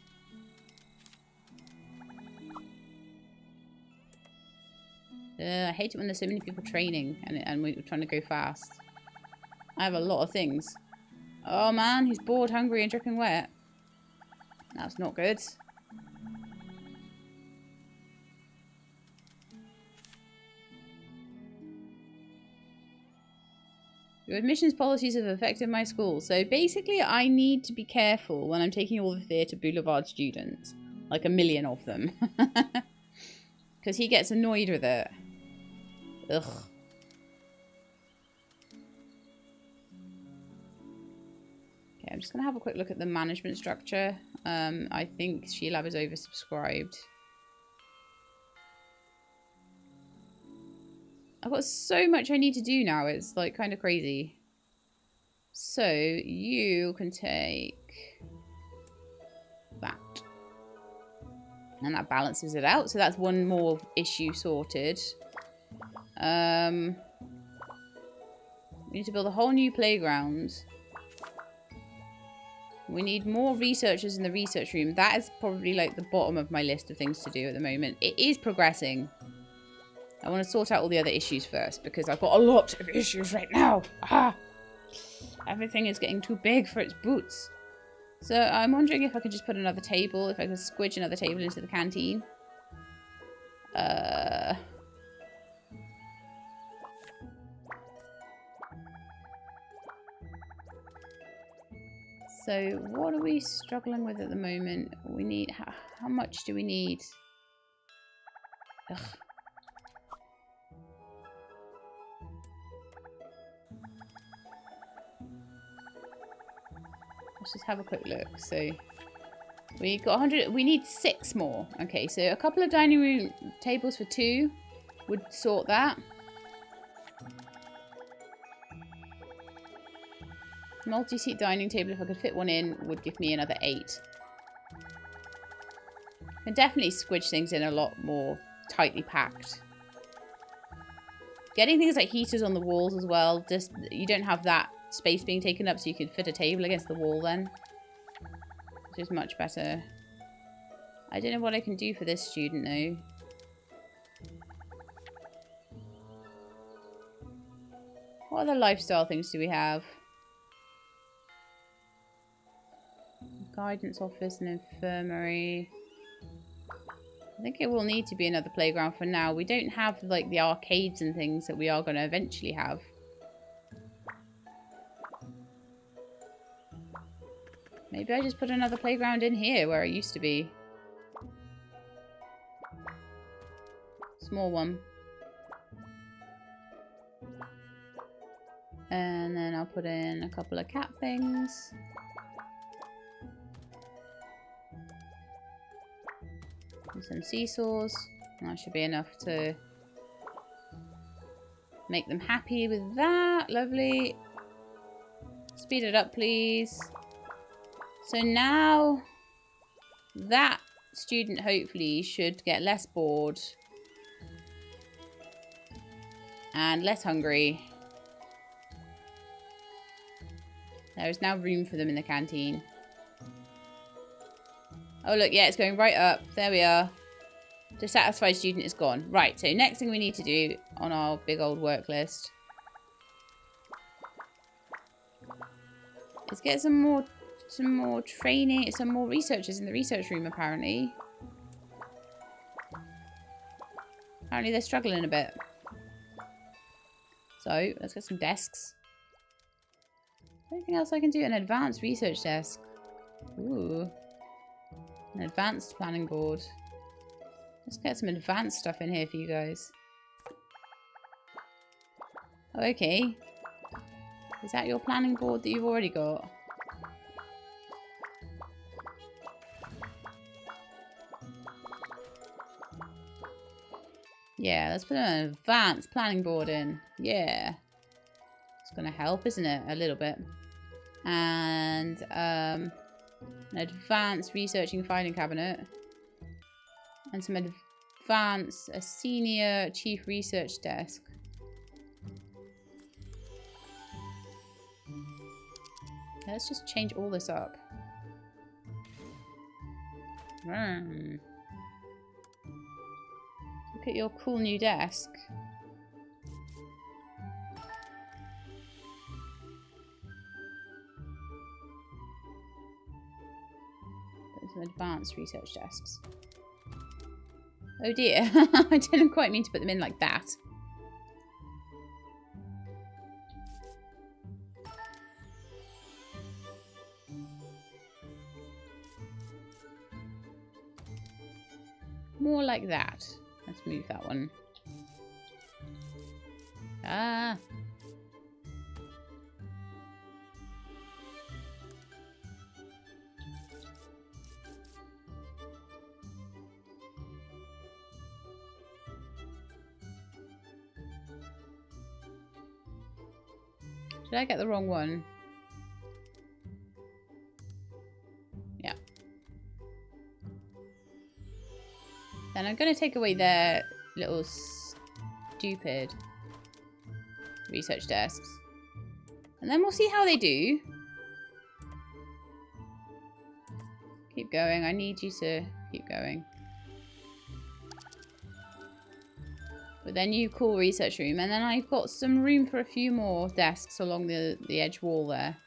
I hate it when there's so many people training and we're trying to go fast. I have a lot of things. Oh man, he's bored, hungry and dripping wet. That's not good. Your admissions policies have affected my school. So basically I need to be careful when I'm taking all the Theatre Boulevard students. Like 1 million of them. Because he gets annoyed with it. Ugh. Okay, I'm just going to have a quick look at the management structure. I think Sheilab is oversubscribed. I've got so much I need to do now. It's like kind of crazy. So you can take that. And that balances it out. So that's one more issue sorted. We need to build a whole new playground. We need more researchers in the research room. That is probably like the bottom of my list of things to do at the moment. It is progressing. I want to sort out all the other issues first because I've got a lot of issues right now. Ah! Everything is getting too big for its boots. So I'm wondering if I could just put another table, if I could squidge another table into the canteen. So what are we struggling with at the moment? We need, how much do we need? Ugh. Let's just have a quick look. So we got 100. We need 6 more. Okay, so a couple of dining room tables for 2 would sort that. Multi-seat dining table, if I could fit one in, would give me another 8. Can definitely squidge things in a lot more tightly packed. Getting things like heaters on the walls as well. Just you don't have that space being taken up, so you could fit a table against the wall then, which is much better. I don't know what I can do for this student though. What other lifestyle things do we have? Guidance office and infirmary. I think it will need to be another playground for now. We don't have like the arcades and things that we are going to eventually have. Maybe I just put another playground in here where it used to be. Small one. And then I'll put in a couple of cat things. And some seesaws. And that should be enough to make them happy with that. Lovely. Speed it up, please. So now that student hopefully should get less bored and less hungry. There is now room for them in the canteen. Oh look, yeah, it's going right up. There we are. Dissatisfied student is gone. Right, so next thing we need to do on our big old work list is get some more training, some more researchers in the research room, apparently. Apparently they're struggling a bit. So, let's get some desks. Anything else I can do? An advanced research desk. Ooh. An advanced planning board. Let's get some advanced stuff in here for you guys. Oh, okay. Is that your planning board that you've already got? Yeah, let's put an advanced planning board in. Yeah. It's going to help, isn't it? A little bit. And an advanced researching filing cabinet. And some advanced, a senior chief research desk. Let's just change all this up. Look at your cool new desk. There's some advanced research desks. Oh dear, I didn't quite mean to put them in like that. More like that. Let's move that one. Ah. Did I get the wrong one? Yeah. Then I'm going to take away their little stupid research desks. And then we'll see how they do. Keep going. I need you to keep going. With their new cool research room. And then I've got some room for a few more desks along the edge wall there.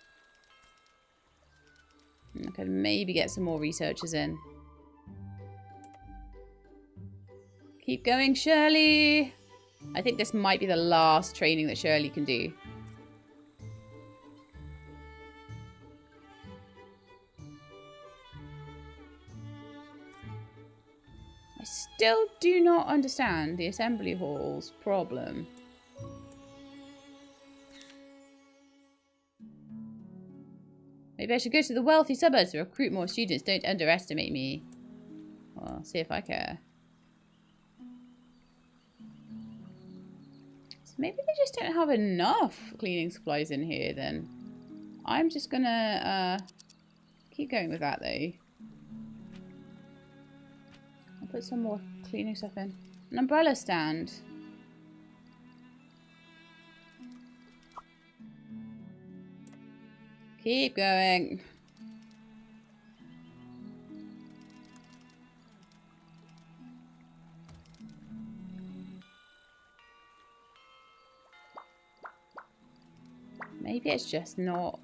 I can maybe get some more researchers in. Keep going, Shirley. I think this might be the last training that Shirley can do. I still do not understand the assembly hall's problem. Maybe I should go to the wealthy suburbs to recruit more students. Don't underestimate me. Well, I'll see if I care. So maybe they just don't have enough cleaning supplies in here then. I'm just gonna keep going with that though. I'll put some more cleaning stuff in. An umbrella stand. Keep going. Maybe it's just not.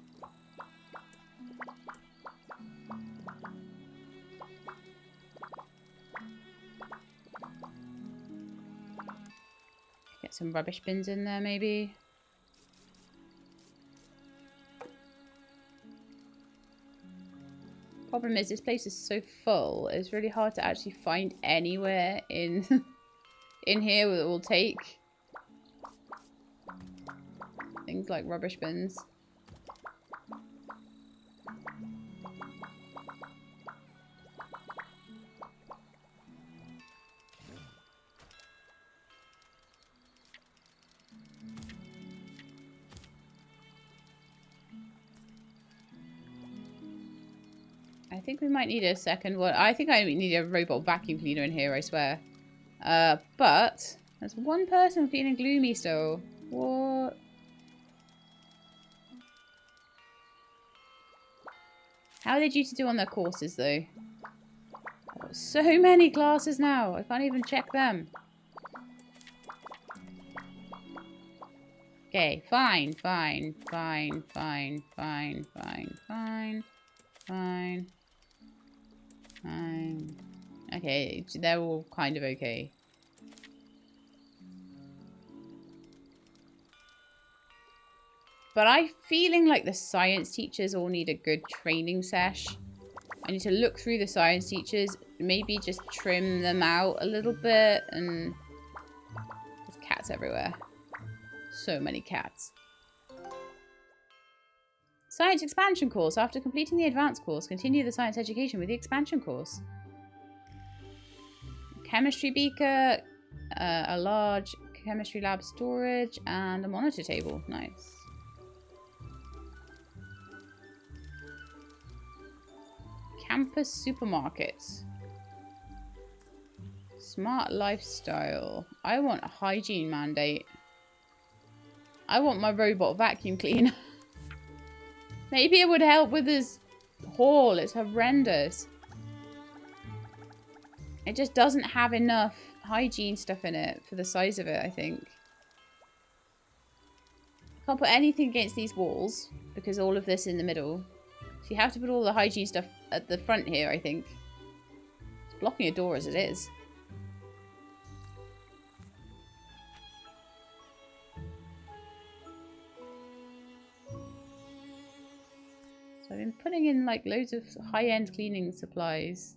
Get some rubbish bins in there, maybe. Problem is, this place is so full. It's really hard to actually find anywhere in in here that will take things like rubbish bins. I think we might need a second one. I think I need a robot vacuum cleaner in here, I swear. But there's one person feeling gloomy still. What? How are they due to do on their courses, though? so many classes now. I can't even check them. Okay, fine. Okay, they're all kind of okay. But I'm feeling like the science teachers all need a good training sesh. I need to look through the science teachers, maybe just trim them out a little bit, and there's cats everywhere. So many cats. Science expansion course. After completing the advanced course, continue the science education with the expansion course. Chemistry beaker, a large chemistry lab storage, and a monitor table. Nice. Campus supermarket. Smart lifestyle. I want a hygiene mandate. I want my robot vacuum cleaner. Maybe it would help with this haul. It's horrendous. It just doesn't have enough hygiene stuff in it for the size of it, I think. Can't put anything against these walls because all of this in the middle. So you have to put all the hygiene stuff at the front here, I think. It's blocking a door as it is. So I've been putting in like loads of high-end cleaning supplies.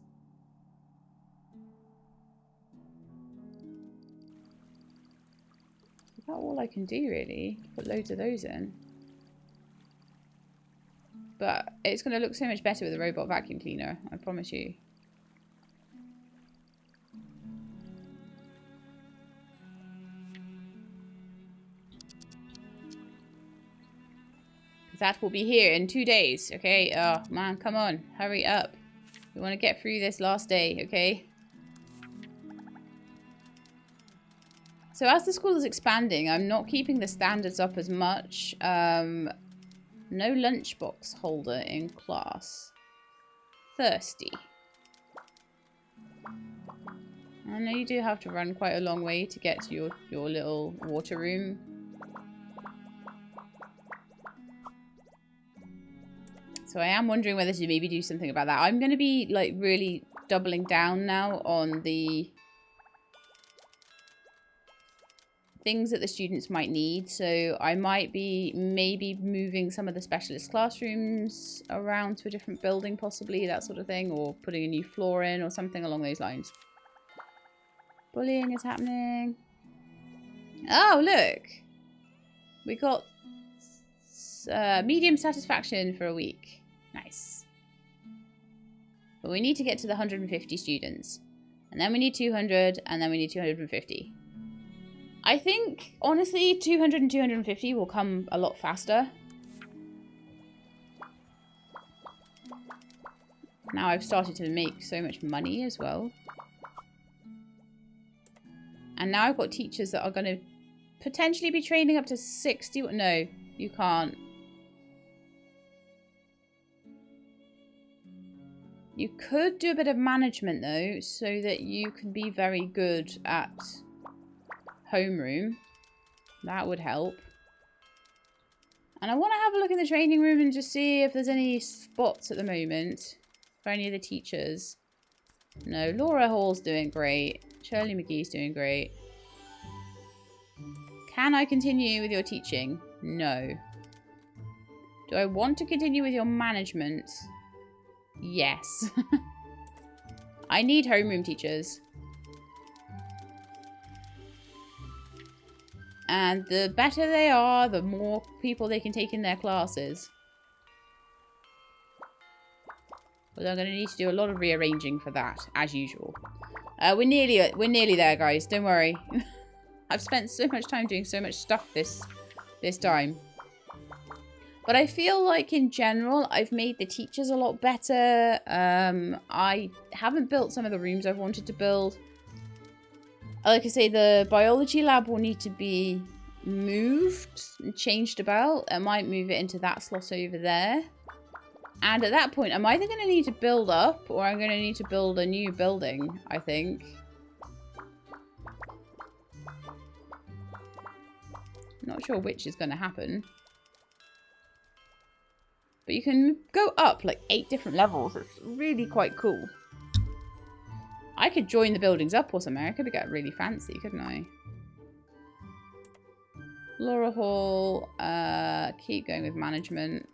Is that all I can do really? Put loads of those in. But it's going to look so much better with a robot vacuum cleaner, I promise you. That will be here in 2 days, okay? Oh, man, come on. Hurry up. We want to get through this last day, okay? So as the school is expanding, I'm not keeping the standards up as much. No lunchbox holder in class. Thirsty. I know you do have to run quite a long way to get to your little water room. So I am wondering whether to maybe do something about that. I'm going to be like really doubling down now on the things that the students might need. So I might be maybe moving some of the specialist classrooms around to a different building possibly, that sort of thing, or putting a new floor in or something along those lines. Bullying is happening. Oh, look. We got medium satisfaction for a week. Nice. But we need to get to the 150 students. And then we need 200, and then we need 250. I think, honestly, 200 and 250 will come a lot faster. Now I've started to make so much money as well. And now I've got teachers that are going to potentially be training up to 60. No, you can't. You could do a bit of management though, so that you can be very good at homeroom. That would help. And I want to have a look in the training room and just see if there's any spots at the moment for any of the teachers. No, Laura Hall's doing great. Shirley McGee's doing great. Can I continue with your teaching? No. Do I want to continue with your management? Yes. I need homeroom teachers. And the better they are, the more people they can take in their classes. But I'm going to need to do a lot of rearranging for that, as usual. We're nearly there, guys. Don't worry. I've spent so much time doing so much stuff this time. But I feel like in general, I've made the teachers a lot better. I haven't built some of the rooms I've wanted to build. Like I say, the biology lab will need to be moved and changed about. I might move it into that slot over there. And at that point, I'm either going to need to build up or I'm going to need to build a new building, I think. Not sure which is going to happen. But you can go up like 8 different levels. It's really quite cool. I could join the buildings up or something. I could get really fancy, couldn't I? Laura Hall. Keep going with management.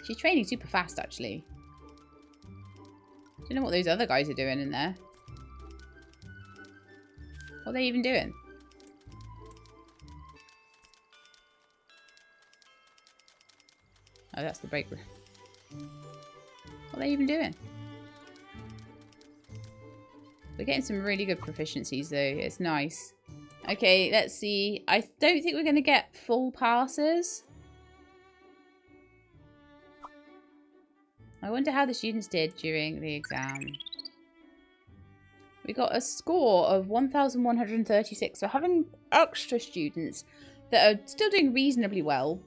She's training super fast, actually. Don't know what those other guys are doing in there. What are they even doing? Oh, that's the break room. What are they even doing? We're getting some really good proficiencies, though. It's nice. Okay, let's see. I don't think we're going to get full passes. I wonder how the students did during the exam. We got a score of 1,136. So having extra students that are still doing reasonably well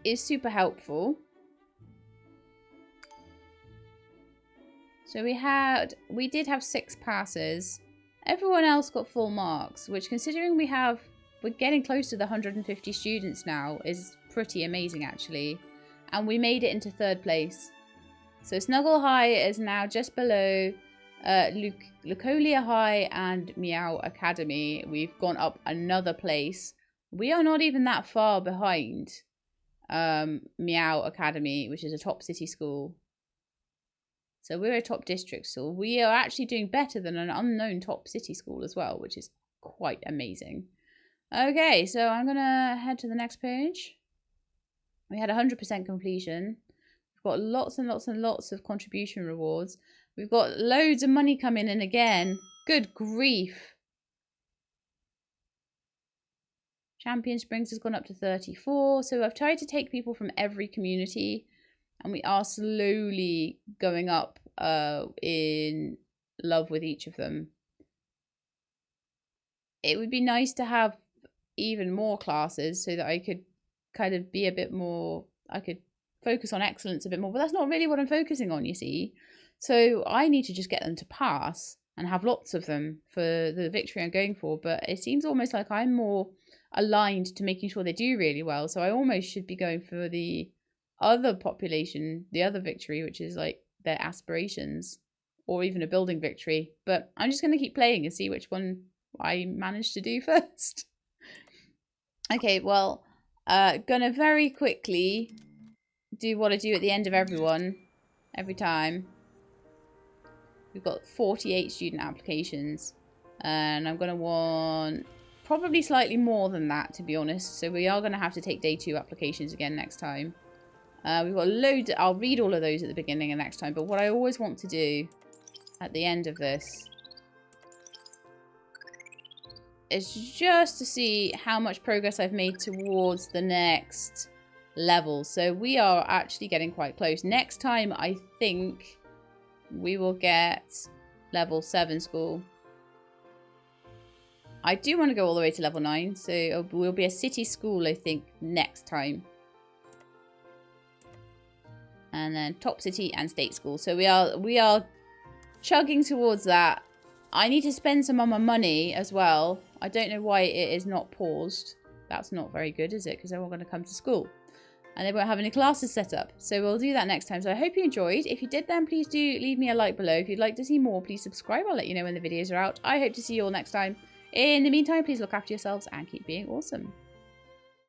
is super helpful. So we did have 6 passes. Everyone else got full marks, which considering we're getting close to the 150 students now is pretty amazing actually. And we made it into 3rd place. So Snuggle High is now just below Lucolia High and Meow Academy. We've gone up another place. We are not even that far behind Meow Academy, which is a top city school. So we're a top district school. We are actually doing better than an unknown top city school as well, which is quite amazing. Okay, so I'm going to head to the next page. We had 100% completion. We've got lots and lots and lots of contribution rewards. We've got loads of money coming in again. Good grief. Champion Springs has gone up to 34. So I've tried to take people from every community. And we are slowly going up in love with each of them. It would be nice to have even more classes so that I could kind of be a bit more, I could focus on excellence a bit more, but that's not really what I'm focusing on, you see. So I need to just get them to pass and have lots of them for the victory I'm going for, but it seems almost like I'm more aligned to making sure they do really well, so I almost should be going for the other population, the other victory, which is like their aspirations, or even a building victory, but I'm just going to keep playing and see which one I manage to do first. Okay, well, gonna very quickly do what I do at the end of every time. We've got 48 student applications, and I'm gonna want probably slightly more than that, to be honest, so we are gonna have to take day 2 applications again next time. We've got loads. I'll read all of those at the beginning of next time, but what I always want to do at the end of this is just to see how much progress I've made towards the next level. So we are actually getting quite close. Next time, I think we will get level 7 school. I do want to go all the way to level 9, so we'll be a city school, I think, next time. And then top city and state school. So we are chugging towards that. I need to spend some of my money as well. I don't know why it is not paused. That's not very good, is it? Because they're all going to come to school. And they won't have any classes set up. So we'll do that next time. So I hope you enjoyed. If you did, then please do leave me a like below. If you'd like to see more, please subscribe. I'll let you know when the videos are out. I hope to see you all next time. In the meantime, please look after yourselves and keep being awesome.